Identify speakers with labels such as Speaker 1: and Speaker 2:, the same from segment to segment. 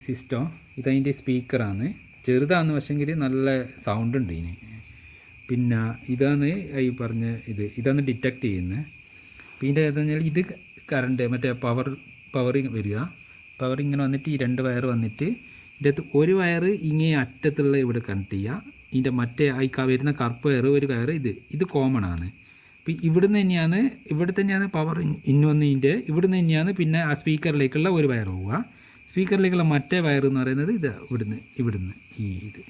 Speaker 1: System ഇതതിൻ്റെ സ്പീക്കറാണ്. ചെറുതാണെന്ന് പക്ഷെങ്കിൽ നല്ല സൗണ്ട് ഉണ്ട് ഇതിന്. പിന്നെ ഇതാണ് ഈ പറഞ്ഞ ഇതാണ് ഡിറ്റക്റ്റ് ചെയ്യുന്നത്. പിന്നെ ഏതെന്ന് പറഞ്ഞാൽ ഇത് കറണ്ട് മറ്റേ പവറിങ് വരിക. പവർ ഇങ്ങനെ വന്നിട്ട് ഈ 2 വയർ വന്നിട്ട് ഇതിൻ്റെ അകത്ത് ഒരു വയർ ഇങ്ങേ അറ്റത്തുള്ള ഇവിടെ കണക്ട് ചെയ്യുക. ഇതിൻ്റെ മറ്റേ വരുന്ന കറുപ്പ് വയർ ഒരു വയർ ഇത് കോമൺ ആണ്. അപ്പോൾ ഇവിടെ തന്നെയാണ് പവർ ഇന്ന് വന്നതിൻ്റെ ഇവിടുന്ന് തന്നെയാണ് പിന്നെ ആ സ്പീക്കറിലേക്കുള്ള ഒരു വയർ പോവുക. സ്പീക്കറിലേക്കുള്ള മറ്റേ വയർ എന്ന് പറയുന്നത് ഇവിടുന്ന് ഇത്.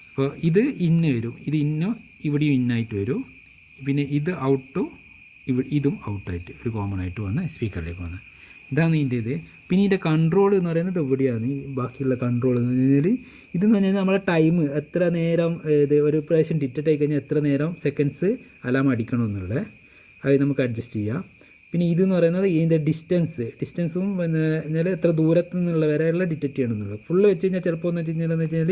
Speaker 1: അപ്പോൾ ഇത് ഇന്ന് വരും, ഇത് ഇവിടെയും ഇന്നായിട്ട് വരും. പിന്നെ ഇത് ഇതും ഔട്ടായിട്ട് ഒരു കോമൺ ആയിട്ട് വന്ന് സ്പീക്കറിലേക്ക് വന്ന് ഇതാണ് ഇതിൻ്റെ പിന്നെ ഇതിൻ്റെ കൺട്രോൾ എന്ന് പറയുന്നത് എവിടെയാണ് ബാക്കിയുള്ള കൺട്രോൾ എന്ന് പറഞ്ഞാൽ ഇതെന്ന് പറഞ്ഞാൽ നമ്മളെ ടൈം എത്ര നേരം ഒരു പ്രാവശ്യം ഡിറ്റക്റ്റ് ആയി കഴിഞ്ഞാൽ എത്ര നേരം സെക്കൻഡ്സ് അലാം അടിക്കണം എന്നുള്ളത് അത് നമുക്ക് അഡ്ജസ്റ്റ് ചെയ്യാം. പിന്നെ ഇതെന്ന് പറയുന്നത് ഇതിൻ്റെ ഡിസ്റ്റൻസും പിന്നെ എന്നാൽ എത്ര ദൂരത്തു നിന്നുള്ള വരെയുള്ള ഡിറ്റക്റ്റ് ചെയ്യണം എന്നുള്ളത്. ഫുള്ള് വെച്ച് കഴിഞ്ഞാൽ ചിലപ്പോൾ എന്ന് വെച്ച് കഴിഞ്ഞാൽ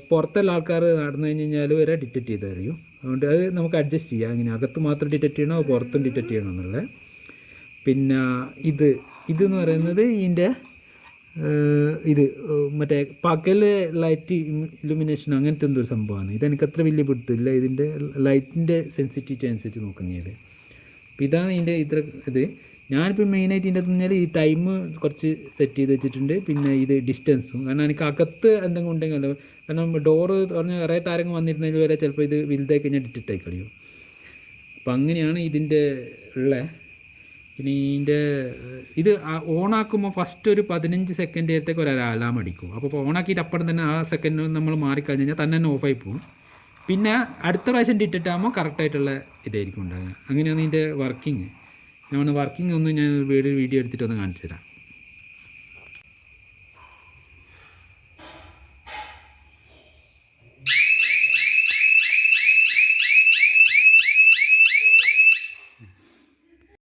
Speaker 1: പുറത്തുള്ള ആൾക്കാർ നടന്നു കഴിഞ്ഞാൽ വരെ ഡിറ്റക്റ്റ് ചെയ്ത് അറിയും. അതുകൊണ്ട് അത് നമുക്ക് അഡ്ജസ്റ്റ് ചെയ്യാം. അങ്ങനെ അകത്ത് മാത്രം ഡിറ്റക്റ്റ് ചെയ്യണോ പുറത്തും ഡിറ്റക്റ്റ് ചെയ്യണം എന്നുള്ളത്. പിന്നെ ഇതെന്ന് പറയുന്നത് ഇതിൻ്റെ മറ്റേ പകൽ ലൈറ്റ് ഇലുമിനേഷൻ അങ്ങനത്തെ എന്തൊരു സംഭവമാണ്. ഇതെനിക്ക് അത്ര വലിയ പിടുത്തില്ല ഇതിൻ്റെ ലൈറ്റിൻ്റെ സെൻസിറ്റിവിറ്റി അനുസരിച്ച് നോക്കുന്നത്. അപ്പോൾ ഇതാണ് ഇതിൻ്റെ ഞാനിപ്പോൾ മെയിനായിട്ട് ഇതിൻ്റെ പറഞ്ഞാൽ ഈ ടൈം കുറച്ച് സെറ്റ് ചെയ്ത് വെച്ചിട്ടുണ്ട്. പിന്നെ ഇത് ഡിസ്റ്റൻസും കാരണം എനിക്ക് അകത്ത് എന്തെങ്കിലും ഉണ്ടെങ്കിൽ കാരണം ഡോറ് പറഞ്ഞാൽ കുറേ താരങ്ങൾ വന്നിരുന്നതിൽ വരെ ചിലപ്പോൾ ഇത് വലുതായി കഴിഞ്ഞാൽ ഡിറ്റക്റ്റ് ആയി കഴിയും. അപ്പം അങ്ങനെയാണ് ഇതിൻ്റെ ഉള്ള. പിന്നെ ഇതിൻ്റെ ഇത് ഓണാക്കുമ്പോൾ ഫസ്റ്റ് ഒരു 15 സെക്കൻഡ് നേരത്തേക്ക് ഒരു അലാം അടിക്കും. അപ്പോൾ ഓണാക്കിയിട്ട് അപ്പുറം തന്നെ ആ സെക്കൻഡ് നമ്മൾ മാറിക്കഴിഞ്ഞ് കഴിഞ്ഞാൽ തന്നെ ഓഫായി പോകും. പിന്നെ അടുത്ത പ്രാവശ്യം ഡിറ്റക്റ്റ് ആകുമ്പോൾ കറക്റ്റായിട്ടുള്ള ഇതായിരിക്കും ഉണ്ടാകുക. അങ്ങനെയാണ് ഇതിൻ്റെ വർക്കിംഗ്. ഞാൻ വർക്കിംഗ് ഒന്ന് ഞാൻ വീഡിയോ എടുത്തിട്ടൊന്ന് കാണിച്ചു തരാം.